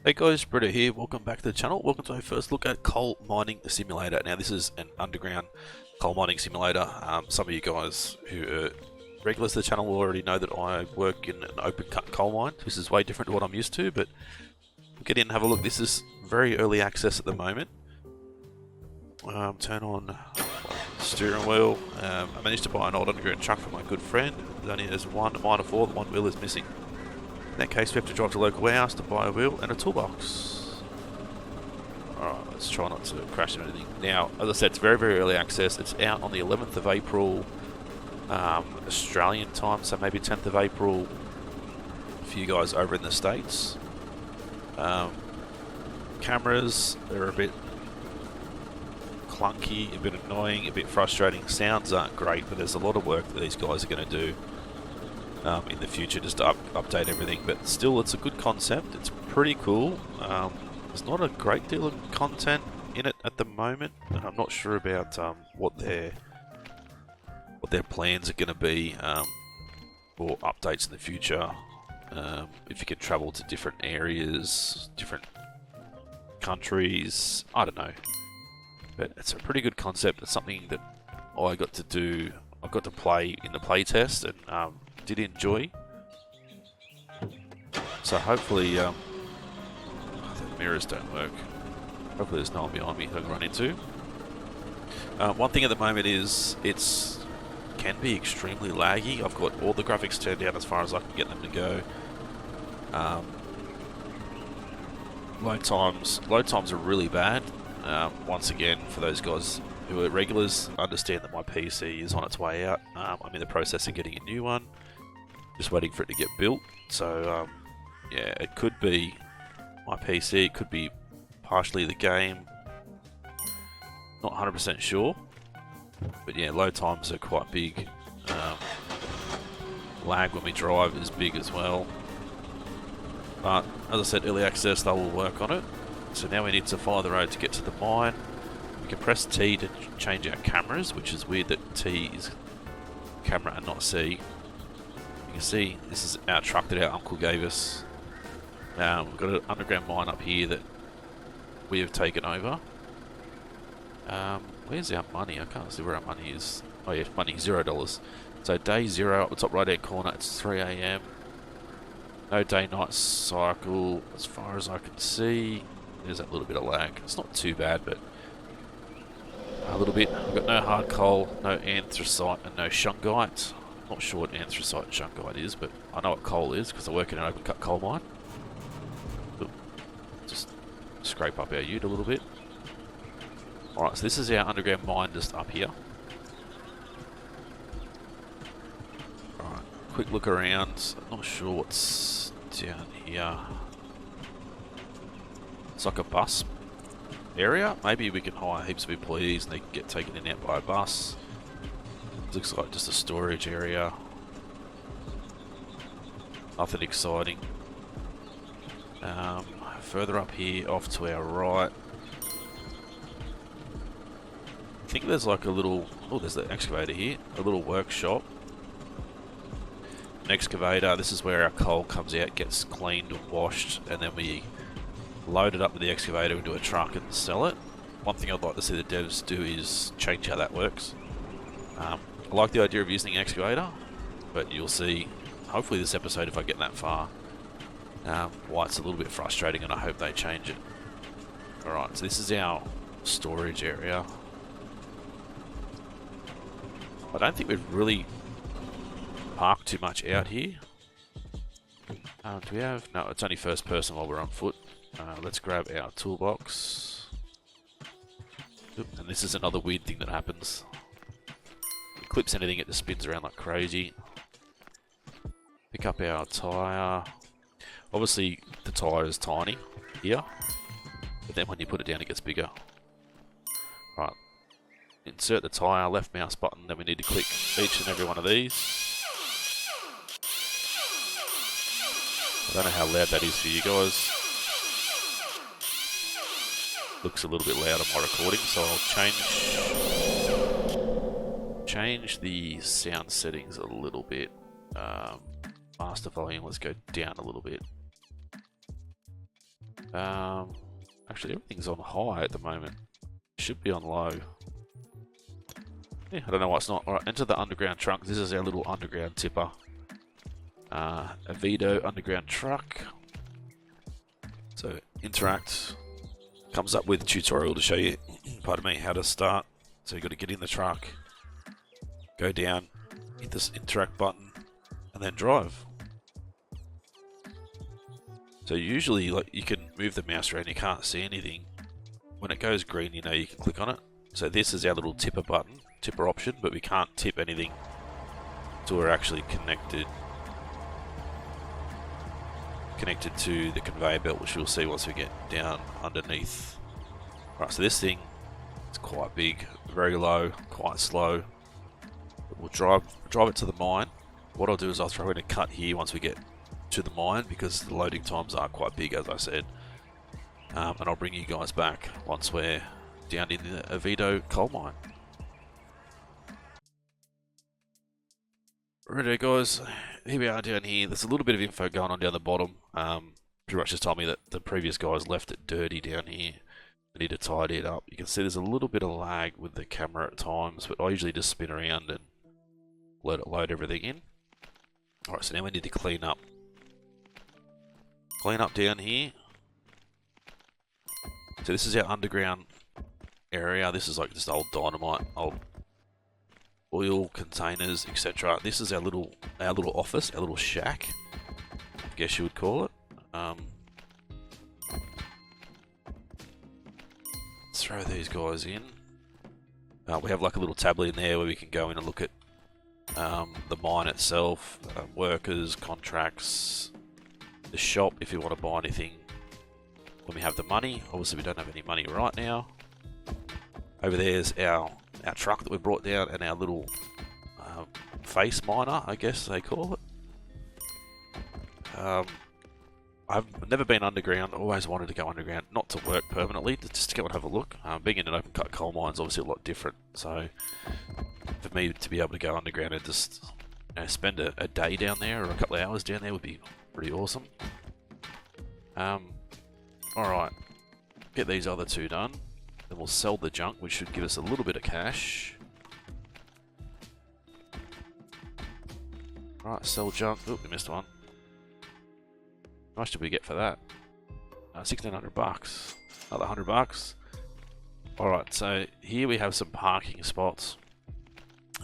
Hey guys, Britto here. Welcome back to the channel. Welcome to my first look at coal mining simulator. Now this is an underground coal mining simulator. Some of you guys who are regulars to the channel will already know that I work in an open cut coal mine. This is way different to what I'm used to, but we'll get in and have a look. This is very early access at the moment. Turn on the steering wheel. I managed to buy an old underground truck from my good friend. It only has one mine of four, one wheel is missing. In that case, we have to drive to a local warehouse to buy a wheel and a toolbox. Alright, let's try not to crash into anything. Now, as I said, it's very, very early access. It's out on the 11th of April, Australian time, so maybe 10th of April for you guys over in the States. Cameras are a bit clunky, a bit annoying, a bit frustrating. Sounds aren't great, but there's a lot of work that these guys are going to do in the future just to update everything, but still it's a good concept. It's pretty cool. There's not a great deal of content in it at the moment, and I'm not sure about what their plans are going to be for updates in the future. If you can travel to different areas, different countries, I don't know, but it's a pretty good concept. It's something that I got to do. I got to play in the playtest and did enjoy. So hopefully the mirrors don't work. Hopefully there's no one behind me that I can run into. One thing at the moment is it can be extremely laggy. I've got all the graphics turned down as far as I can get them to go. Load times are really bad. Once again, for those guys who are regulars, understand that my PC is on its way out. I'm in the process of getting a new one. Just waiting for it to get built. So, yeah, it could be my PC, it could be partially the game. Not 100% sure. But yeah, load times are quite big. Lag when we drive is big as well. But, as I said, early access, they will work on it. So now we need to follow the road to get to the mine. We can press T to change our cameras, which is weird that T is camera and not C. You can see this is our truck that our uncle gave us. We've got an underground mine up here that we have taken over. Where's our money? I can't see where our money is. Oh yeah, money, $0. So day 0 up the top right hand corner, it's 3 AM. No day-night cycle as far as I can see. There's that little bit of lag. It's not too bad, but a little bit. We've got no hard coal, no anthracite, and no shungite. Not sure what anthracite and shungite is, but I know what coal is because I work in an open cut coal mine. Oop. Just scrape up our ute a little bit. Alright, so this is our underground mine just up here. Alright, quick look around. I'm not sure what's down here. It's like a bus area. Maybe we can hire heaps of employees and they can get taken in and out by a bus. Looks like just a storage area. Nothing exciting. Further up here, off to our right. I think there's like a little... Oh, there's the excavator here. A little workshop. An excavator. This is where our coal comes out, gets cleaned and washed, and then we load it up with the excavator into a truck and sell it. One thing I'd like to see the devs do is change how that works. I like the idea of using an excavator, but you'll see, hopefully this episode, if I get that far, why it's a little bit frustrating, and I hope they change it. Alright, so this is our storage area. I don't think we've really parked too much out here. Do we have? No, it's only first person while we're on foot. Let's grab our toolbox. Oop, and this is another weird thing that happens. Clips anything, it just spins around like crazy. Pick up our tyre. Obviously the tyre is tiny here, but then when you put it down it gets bigger. Right, insert the tyre, left mouse button, then we need to click each and every one of these. I don't know how loud that is for you guys. Looks a little bit loud on my recording, so I'll change the sound settings a little bit. Master volume, let's go down a little bit. Actually, everything's on high at the moment. Should be on low. Yeah, I don't know why it's not. Alright, enter the underground trunk. This is our little underground tipper. A Vito underground truck. So, interact. Comes up with a tutorial to show you, pardon me, how to start. So you've got to get in the truck, go down, hit this interact button, and then drive. So usually, like, you can move the mouse around, you can't see anything. When it goes green, you know you can click on it. So this is our little tipper button, tipper option, but we can't tip anything until we're actually connected to the conveyor belt, which we'll see once we get down underneath. Right, so this thing is quite big, very low, quite slow. But we'll drive it to the mine. What I'll do is I'll throw in a cut here once we get to the mine, because the loading times are quite big, as I said. And I'll bring you guys back once we're down in the Oviedo coal mine. Righto guys, here we are down here. There's a little bit of info going on down the bottom. Pretty much just told me that the previous guys left it dirty down here. They need to tidy it up. You can see there's a little bit of lag with the camera at times, but I usually just spin around and let it load everything in. Alright, so now we need to clean up. Clean up down here. So this is our underground area. This is like just old dynamite, old oil containers, etc. This is our little office, our little shack, I guess you would call it. Let's throw these guys in. We have like a little tablet in there where we can go in and look at the mine itself, workers, contracts, the shop if you want to buy anything when we have the money. Obviously we don't have any money right now. Over there's our truck that we brought down, and our little face miner, I guess they call it. I've never been underground, always wanted to go underground, not to work permanently, just to go and have a look. Being in an open cut coal mine is obviously a lot different, so for me to be able to go underground and just spend a day down there or a couple of hours down there would be pretty awesome. Alright, get these other two done. Then we'll sell the junk, which should give us a little bit of cash. Right, sell junk. Oop, we missed one. How much did we get for that? 1,600 bucks. Another 100 bucks. Alright, so here we have some parking spots.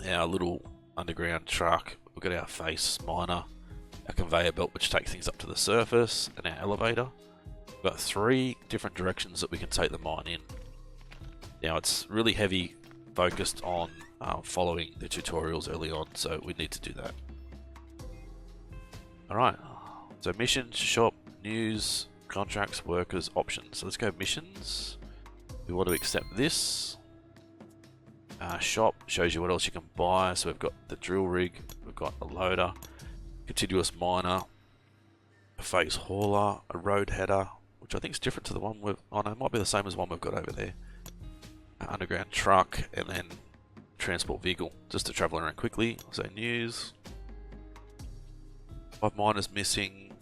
Our little underground truck. We've got our face miner, our conveyor belt, which takes things up to the surface, and our elevator. We've got 3 different directions that we can take the mine in. Now it's really heavy focused on following the tutorials early on, so we need to do that. Alright, so missions, shop, news, contracts, workers, options. So let's go missions. We want to accept this. Shop shows you what else you can buy. So we've got the drill rig, we've got a loader, continuous miner, a face hauler, a road header, which I think is different to the one we've... Oh no, it might be the same as one we've got over there. Underground truck, and then transport vehicle, just to travel around quickly. So news, 5 miners missing,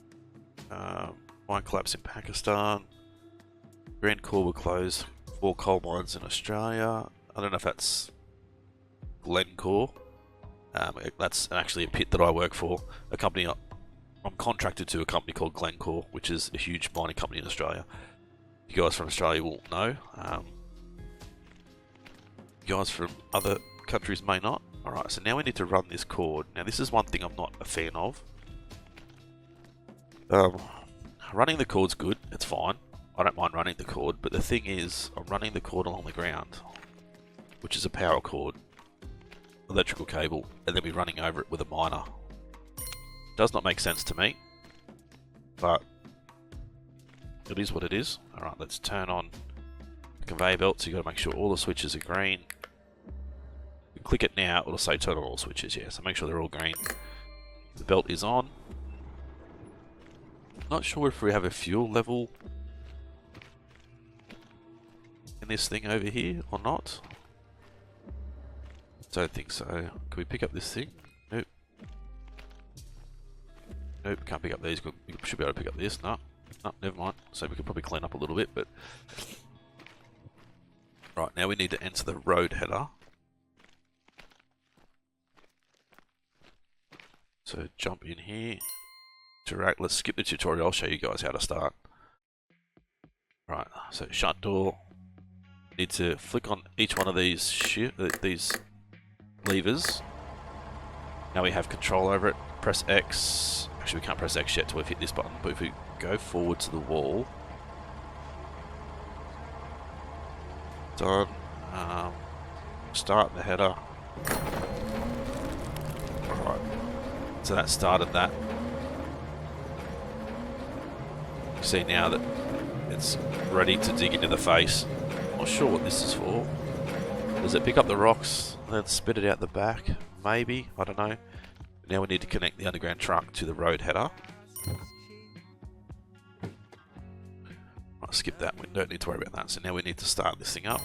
mine collapse in Pakistan, Grand Core will close 4 coal mines in Australia. I don't know if that's Glencore. That's actually a pit that I work for, a company. I'm contracted to a company called Glencore, which is a huge mining company in Australia. You guys from Australia will know. Guys from other countries may not. Alright, so now we need to run this cord. Now this is one thing I'm not a fan of. Running the cord's good, it's fine. I don't mind running the cord, but the thing is, I'm running the cord along the ground, which is a power cord, electrical cable, and then we're running over it with a miner. Does not make sense to me, but it is what it is. Alright, let's turn on the conveyor belt, so you've got to make sure all the switches are green. You click it now, it'll say turn on all switches, yeah, so make sure they're all green. The belt is on. Not sure if we have a fuel level in this thing over here or not. Don't think so. Can we pick up this thing? Nope. Nope, can't pick up these. We should be able to pick up this. No. Oh, never mind. So we could probably clean up a little bit, but... Right, now we need to enter the road header. So jump in here. Let's skip the tutorial, I'll show you guys how to start. Right, so shut door. Need to flick on each one of these levers. Now we have control over it. Press X. Actually, we can't press X yet till we've hit this button, but if we go forward to the wall. Done. Start the header. Alright. So that started that. You see now that it's ready to dig into the face. Not sure what this is for. Does it pick up the rocks and then spit it out the back? Maybe, I don't know. Now we need to connect the underground truck to the road header. I'll skip that, we don't need to worry about that. So now we need to start this thing up.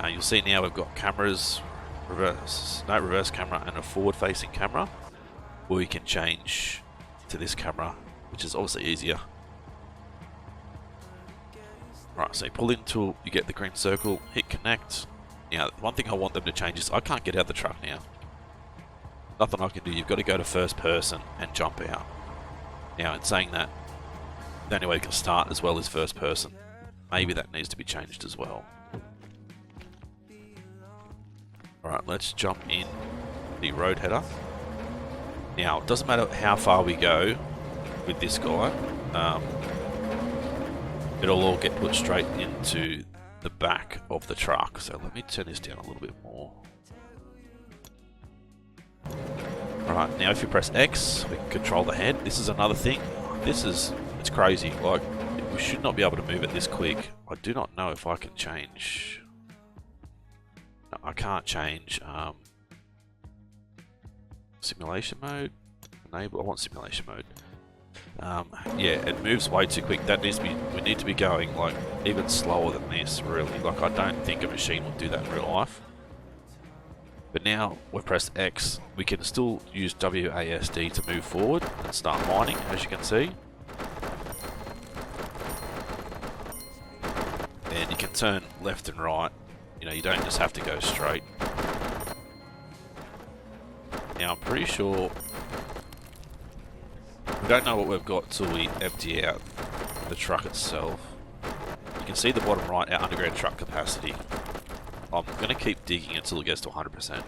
You'll see now we've got cameras, reverse camera and a forward facing camera. Or we can change to this camera, which is obviously easier. Right, so you pull into, you get the green circle, hit connect. Now, one thing I want them to change is I can't get out the truck now. Nothing I can do, you've got to go to first person and jump out. Now, in saying that, the only way you can start as well is first person. Maybe that needs to be changed as well. Alright, let's jump in the road header. Now, it doesn't matter how far we go with this guy. It'll all get put straight into the back of the truck. So let me turn this down a little bit more. Alright, now if you press X, we can control the head. This is another thing. It's crazy. Like, we should not be able to move it this quick. I do not know if I can change. No, I can't change simulation mode. Enable. I want simulation mode. Yeah, it moves way too quick. That needs to be. We need to be going like even slower than this. Really, like I don't think a machine will do that in real life. But now we've pressed X. We can still use WASD to move forward and start mining, as you can see. And you can turn left and right. You know, you don't just have to go straight. Now I'm pretty sure we don't know what we've got till we empty out the truck itself. You can see the bottom right, our underground truck capacity. I'm going to keep digging until it gets to 100%. You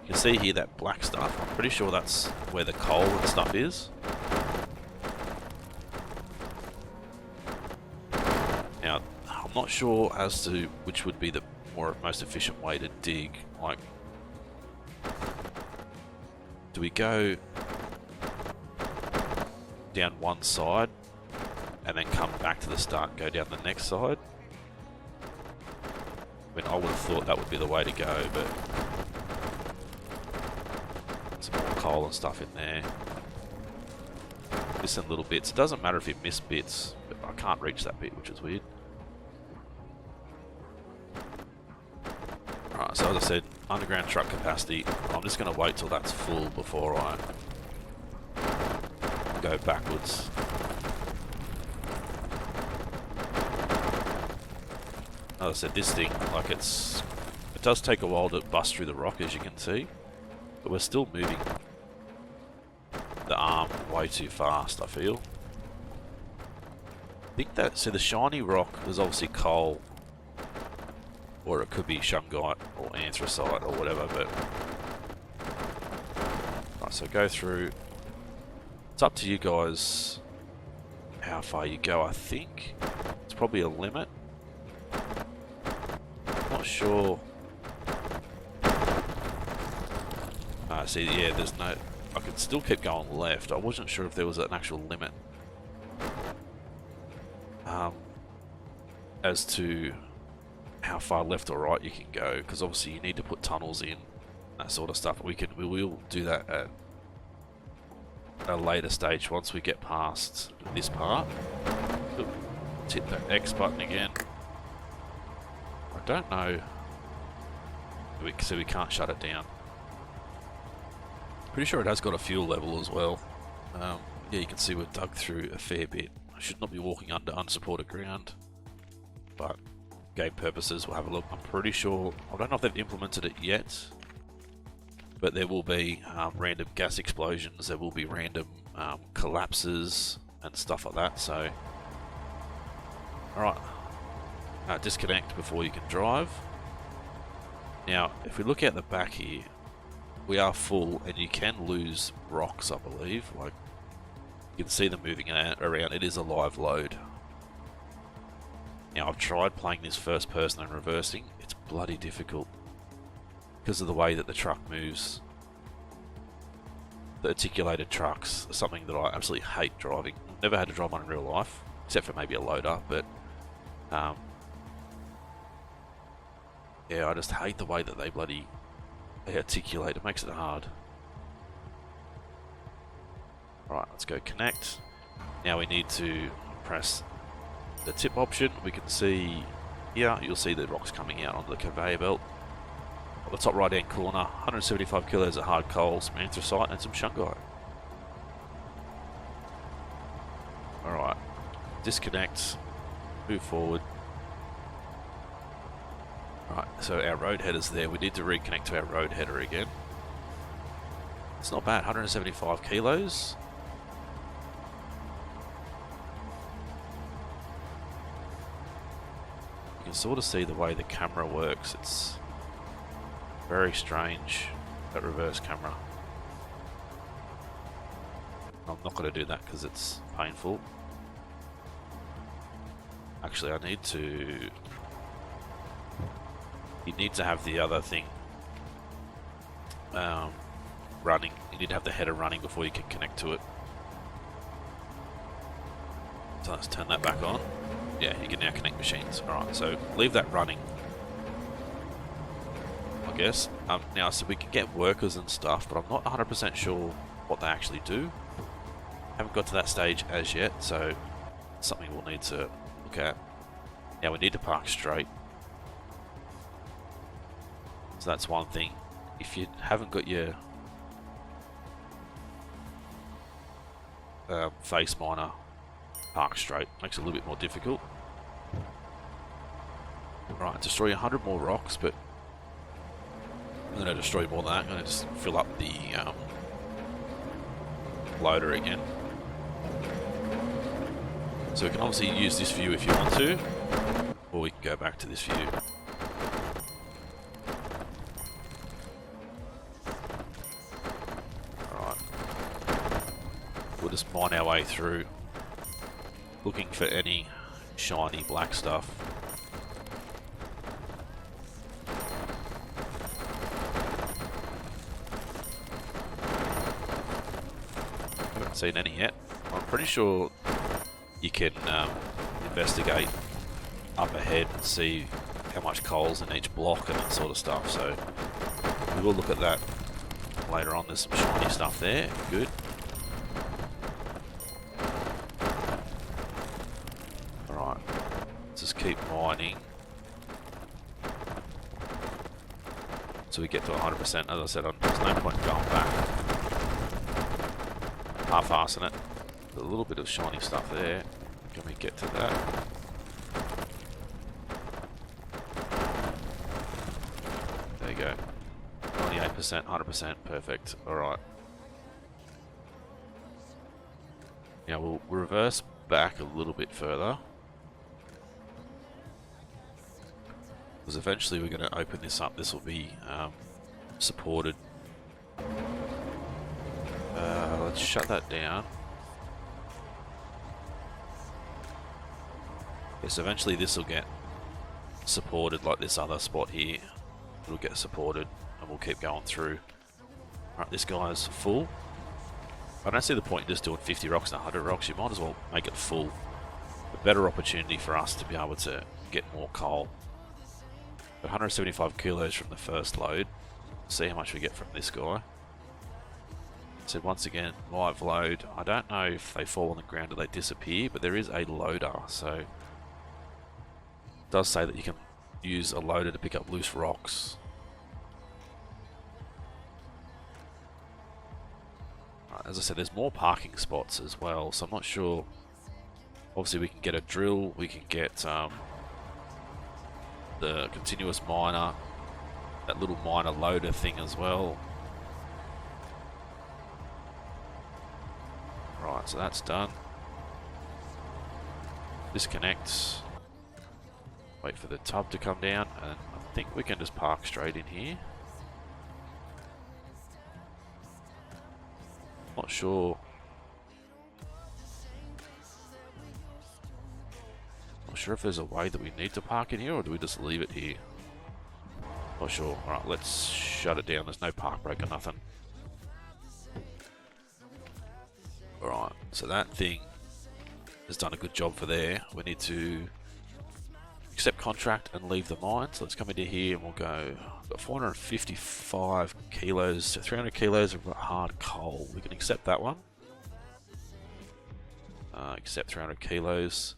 can see here that black stuff. I'm pretty sure that's where the coal and stuff is. Now, I'm not sure as to which would be the most efficient way to dig. Like, do we go down one side and then come back to the start and go down the next side? I mean, I would have thought that would be the way to go, but some more coal and stuff in there. Missing little bits. It doesn't matter if you miss bits, but I can't reach that bit, which is weird. Alright, so as I said, underground truck capacity. I'm just going to wait till that's full before I go backwards. As I said, this thing, like it does take a while to bust through the rock, as you can see, but we're still moving the arm way too fast, I feel. I think that, so the shiny rock is obviously coal, or it could be shungite or anthracite or whatever, but right, so go through. It's up to you guys how far you go. I think it's probably a limit. Not sure. See, yeah, there's no. I could still keep going left. I wasn't sure if there was an actual limit as to how far left or right you can go, because obviously you need to put tunnels in, that sort of stuff. We will do that at a later stage once we get past this part. Oop, let's hit that X button again. I don't know. So we can't shut it down. Pretty sure it has got a fuel level as well. Yeah, you can see we've dug through a fair bit. Should not be walking under unsupported ground, but game purposes, we'll have a look. I'm pretty sure, I don't know if they've implemented it yet, but there will be random gas explosions, there will be random collapses and stuff like that. So, alright, disconnect before you can drive. Now, if we look at the back here, we are full, and you can lose rocks, I believe. Like, you can see them moving around. It is a live load. Now, I've tried playing this first person and reversing. It's bloody difficult because of the way that the truck moves. The articulated trucks are something that I absolutely hate driving. I've never had to drive one in real life, except for maybe a loader, but yeah, I just hate the way that they articulate. It makes it hard. Right, let's go connect. Now we need to press the tip option. We can see here, you'll see the rocks coming out onto the conveyor belt. On the top right hand corner, 175 kilos of hard coal, some anthracite and some shungite. Alright, disconnect, move forward. Right, so our road header's there. We need to reconnect to our road header again. It's not bad, 175 kilos. You can sort of see the way the camera works. It's very strange, that reverse camera. I'm not going to do that because it's painful. Actually, I need to... You need to have the other thing running. You need to have the header running before you can connect to it. So let's turn that back on. Yeah, you can now connect machines. Alright, so leave that running, I guess. Now, so we can get workers and stuff, but I'm not 100% sure what they actually do. Haven't got to that stage as yet, so it's something we'll need to look at. Now we need to park straight. So that's one thing. If you haven't got your face miner park straight, makes it a little bit more difficult. Right, destroy 100 more rocks, but I'm going to destroy more than that. I'm going to just fill up the loader again. So we can obviously use this view if you want to, or we can go back to this view. We'll just mine our way through, looking for any shiny black stuff. Haven't seen any yet. I'm pretty sure you can investigate up ahead and see how much coal's in each block and that sort of stuff, so we will look at that later on. There's some shiny stuff there, good. Keep mining so we get to 100%. As I said, there's no point going back, half-assing it. There's a little bit of shiny stuff there. Can we get to that? There you go. 98%, 100%, perfect. Alright. Now we'll reverse back a little bit further, because eventually we're going to open this up. This will be supported. Let's shut that down. Yes, eventually this will get supported like this other spot here. It'll get supported and we'll keep going through. Alright, this guy's full. I don't see the point in just doing 50 rocks and 100 rocks. You might as well make it full. A better opportunity for us to be able to get more coal. 175 kilos from the first load. See how much we get from this guy. So once again, live load. I don't know if they fall on the ground or they disappear, but there is a loader, so it does say that you can use a loader to pick up loose rocks. As I said, there's more parking spots as well, so I'm not sure Obviously we can get a drill, we can get the continuous miner, that little miner loader thing as well. Right, so that's done. Disconnect. Wait for the tub to come down, and I think we can just park straight in here. Not sure. Not sure if there's a way that we need to park in here, or do we just leave it here? Not sure. Alright, let's shut it down. There's no park brake or nothing. Alright, so that thing has done a good job for there. We need to accept contract and leave the mine. So let's come into here and we'll go. We've got 455 kilos, 300 kilos of hard coal. We can accept that one. Accept 300 kilos.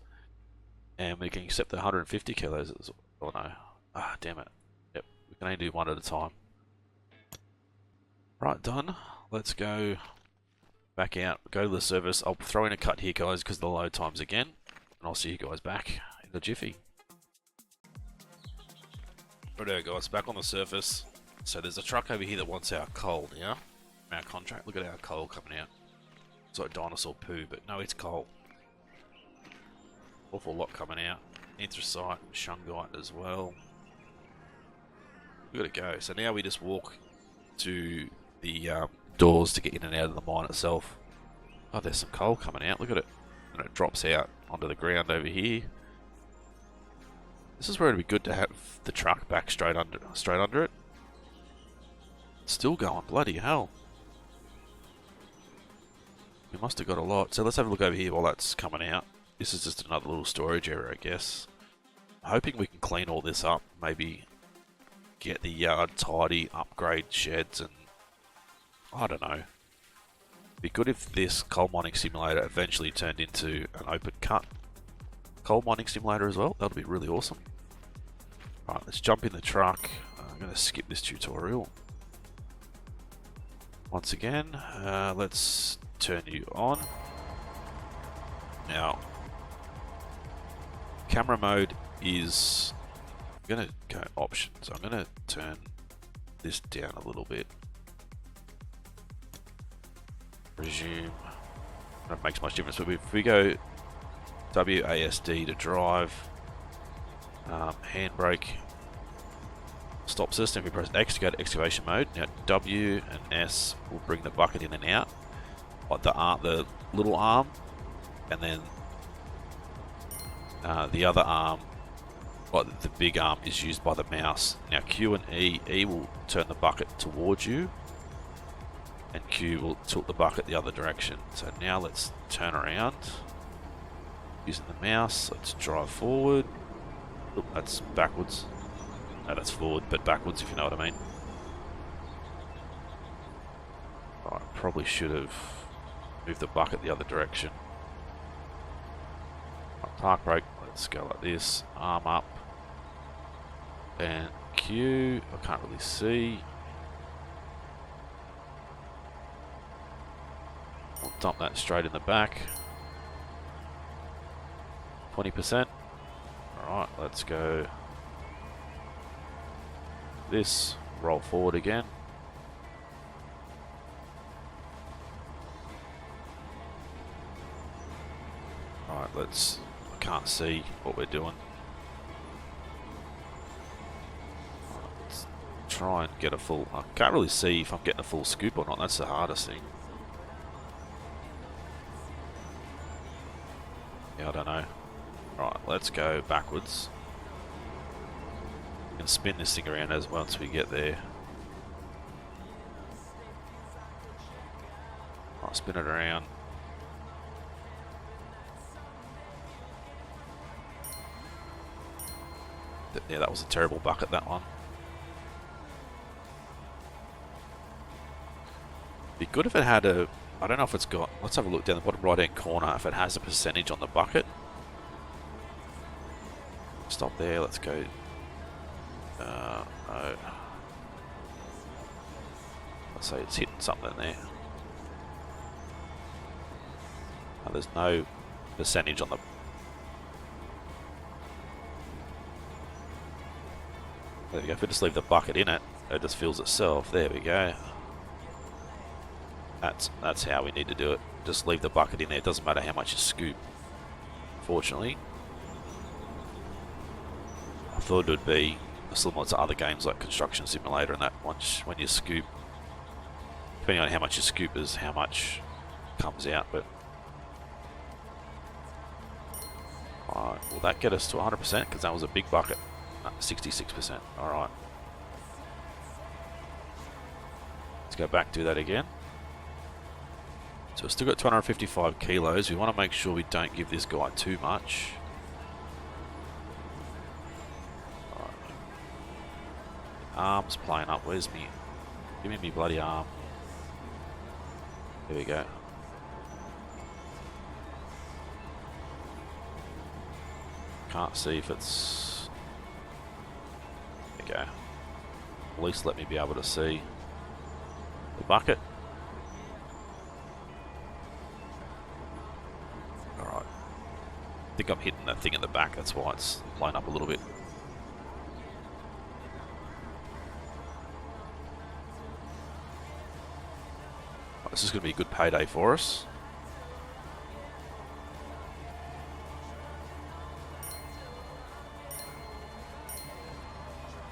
And we can accept the 150 kilos. Oh no. Ah, damn it. Yep, we can only do one at a time. Right, done. Let's go back out, go to the service. I'll throw in a cut here, guys, because of the load times again. And I'll see you guys back in the jiffy. Righto, guys, back on the surface. So there's a truck over here that wants our coal now. Our contract. Look at our coal coming out. It's like dinosaur poo, but no, it's coal. Awful lot coming out. Anthracite, shungite as well. We gotta go. So now we just walk to the doors to get in and out of the mine itself. Oh, there's some coal coming out. Look at it. And it drops out onto the ground over here. This is where it'd be good to have the truck back straight under it. It's still going, bloody hell. We must have got a lot. So let's have a look over here while that's coming out. This is just another little storage area, I guess. I'm hoping we can clean all this up. Maybe get the yard tidy, upgrade sheds, and I don't know. Be good if this coal mining simulator eventually turned into an open cut coal mining simulator as well. That would be really awesome. Alright, let's jump in the truck. I'm going to skip this tutorial. Once again, let's turn you on. Now, camera mode is... I'm going to go options. I'm going to turn this down a little bit. Resume. That makes much difference. But if we go WASD to drive, handbrake stops us. And if we press X to go to excavation mode, now W and S will bring the bucket in and out, like the little arm, and then the other arm, like the big arm, is used by the mouse. Now Q and E will turn the bucket towards you, and Q will tilt the bucket the other direction. So now let's turn around using the mouse. Let's drive forward. Oop, that's backwards. No, that's forward, but backwards, if you know what I mean. I probably should have moved the bucket the other direction. Park brake. Let's go like this. Arm up. And Q. I can't really see. I'll dump that straight in the back. 20%. Alright, let's go this. Roll forward again. Alright, let's... I can't see what we're doing. Alright, let's try and get a full... I can't really see if I'm getting a full scoop or not. That's the hardest thing. Yeah, I don't know. Right, let's go backwards. We can spin this thing around as once we get there. Right, spin it around. Yeah, that was a terrible bucket, that one. Be good if it had a... I don't know if it's got... Let's have a look down the bottom right hand corner if it has a percentage on the bucket. Stop there, let's go. No. Let's say it's hitting something there. No, there's no percentage on the There we go. If we just leave the bucket in it, it just fills itself. There we go. That's how we need to do it. Just leave the bucket in there. It doesn't matter how much you scoop. Fortunately, I thought it would be similar to other games like Construction Simulator and that. Once when you scoop, depending on how much you scoop, is how much comes out. But alright, will that get us to 100%? Because that was a big bucket. 66%. Alright. Let's go back, do that again. So we've still got 255 kilos. We want to make sure we don't give this guy too much. Alright. Arm's playing up. Where's me? Give me my bloody arm. There we go. Can't see if it's... There we go. At least let me be able to see the bucket. Alright. I think I'm hitting that thing in the back, that's why it's blown up a little bit. This is going to be a good payday for us.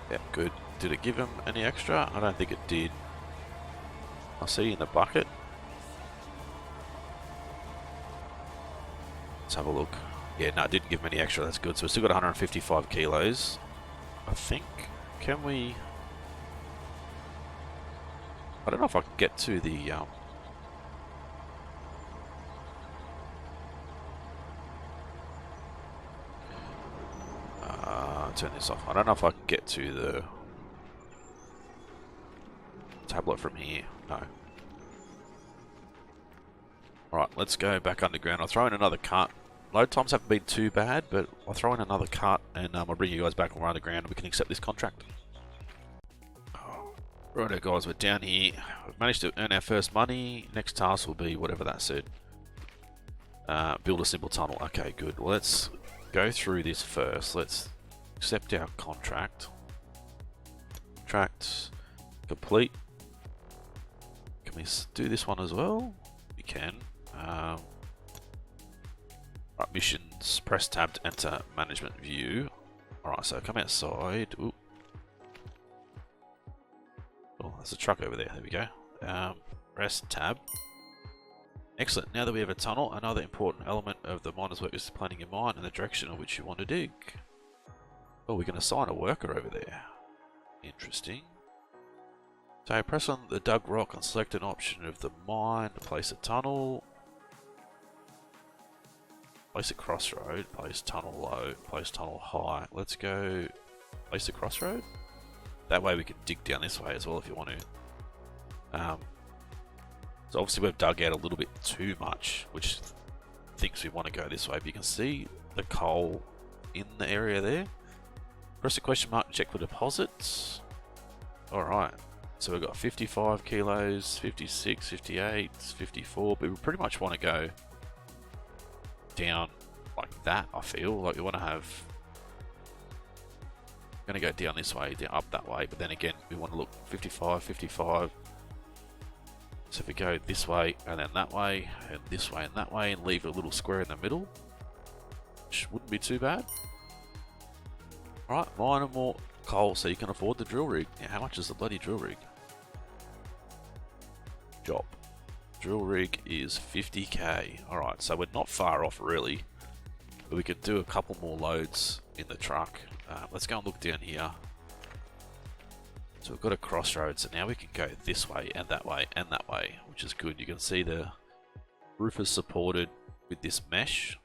Yep, good. Did it give him any extra? I don't think it did. I see in the bucket. Let's have a look. Yeah, no, it didn't give him any extra. That's good. So we've still got 155 kilos. I think. Can we... I don't know if I can get to the... turn this off. I don't know if I can get to the tablet from here. No. Alright, let's go back underground. I'll throw in another cart. Load times haven't been too bad, but I'll throw in another cart and I'll bring you guys back when we're underground and we can accept this contract. Righto guys, we're down here. We've managed to earn our first money. Next task will be whatever that said. Build a simple tunnel. Okay, good. Well, let's go through this first. Let's accept our contract. Contract complete. Can we do this one as well? We can. Right, missions. Press tab to enter management view. Alright, so come outside. Ooh. Oh, there's a truck over there. There we go. Press tab. Excellent. Now that we have a tunnel, another important element of the miner's work is planning your mine and the direction in which you want to dig. Oh, we can assign a worker over there. Interesting. So press on the dug rock and select an option of the mine to place a tunnel. Place a crossroad, place tunnel low, place tunnel high. Let's go place a crossroad. That way we can dig down this way as well if you want to. So obviously we've dug out a little bit too much, which thinks we want to go this way. But you can see the coal in the area there. Press the question mark and check for deposits. Alright, so we've got 55 kilos, 56, 58, 54, but we pretty much want to go down like that, I feel. Like we want to have... We're going to go down this way, down up that way, but then again, we want to look 55, 55. So if we go this way, and then that way, and this way, and that way, and leave a little square in the middle, which wouldn't be too bad. Alright, mine and more coal so you can afford the drill rig. Now, how much is the bloody drill rig? Job. Drill rig is 50k. Alright, so we're not far off really. But we could do a couple more loads in the truck. Let's go and look down here. So we've got a crossroad, so now we can go this way, and that way, and that way, which is good. You can see the roof is supported with this mesh.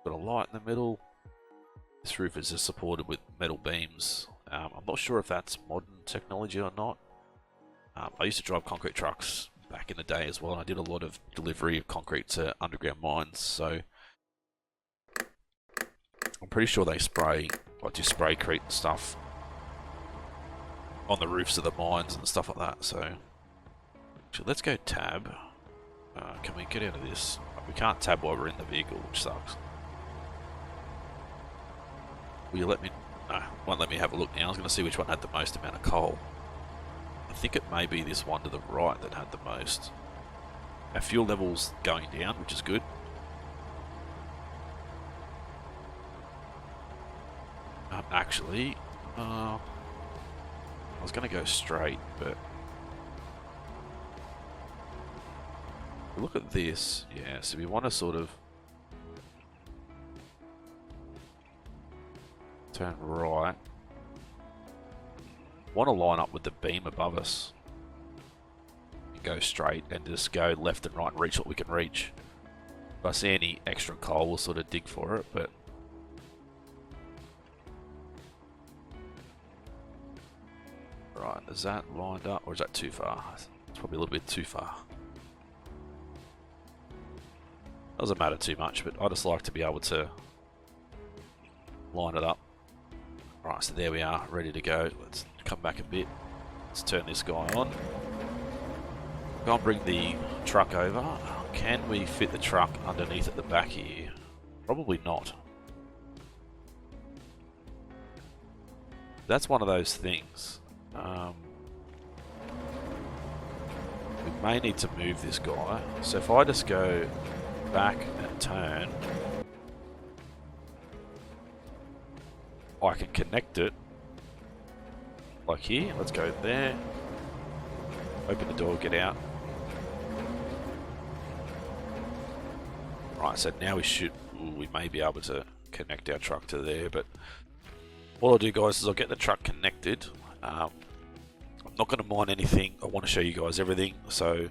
Got a light in the middle. This roof is just supported with metal beams. I'm not sure if that's modern technology or not. I used to drive concrete trucks back in the day as well, and I did a lot of delivery of concrete to underground mines, so I'm pretty sure they spray, like do spraycrete and stuff on the roofs of the mines and stuff like that. So actually, let's go tab. Can we get out of this? We can't tab while we're in the vehicle, which sucks. Will you let me? No, won't let me have a look now. I was going to see which one had the most amount of coal. I think it may be this one to the right that had the most. Our fuel level's going down, which is good. Actually, I was going to go straight, but look at this. Yeah, so we want to sort of turn right. Want to line up with the beam above us. Go straight and just go left and right and reach what we can reach. If I see any extra coal, we'll sort of dig for it, but right, is that lined up or is that too far? It's probably a little bit too far. Doesn't matter too much, but I just like to be able to line it up. Right, so there we are, ready to go. Let's come back a bit. Let's turn this guy on. Go and bring the truck over. Can we fit the truck underneath at the back here? Probably not. That's one of those things. We may need to move this guy. So if I just go back and turn, I can connect it like here. Let's go there. Open the door, get out. Right, so now we may be able to connect our truck to there, but what I'll do, guys, is I'll get the truck connected. I'm not going to mine anything. I want to show you guys everything, so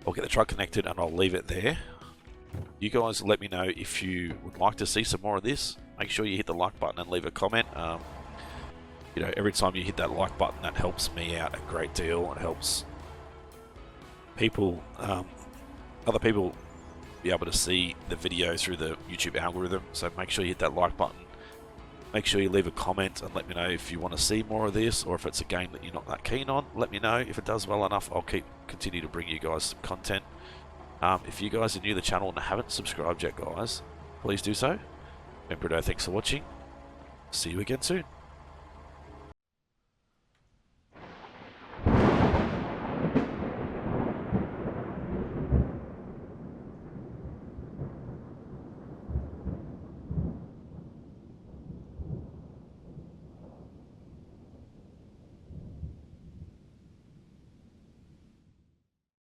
I'll get the truck connected and I'll leave it there. You guys let me know if you would like to see some more of this. Make sure you hit the like button and leave a comment. You know, every time you hit that like button, that helps me out a great deal. It helps people, other people, be able to see the video through the YouTube algorithm. So make sure you hit that like button. Make sure you leave a comment and let me know if you want to see more of this, or if it's a game that you're not that keen on. Let me know. If it does well enough, I'll continue to bring you guys some content. If you guys are new to the channel and haven't subscribed yet, guys, please do so. And Britto, thanks for watching. See you again soon.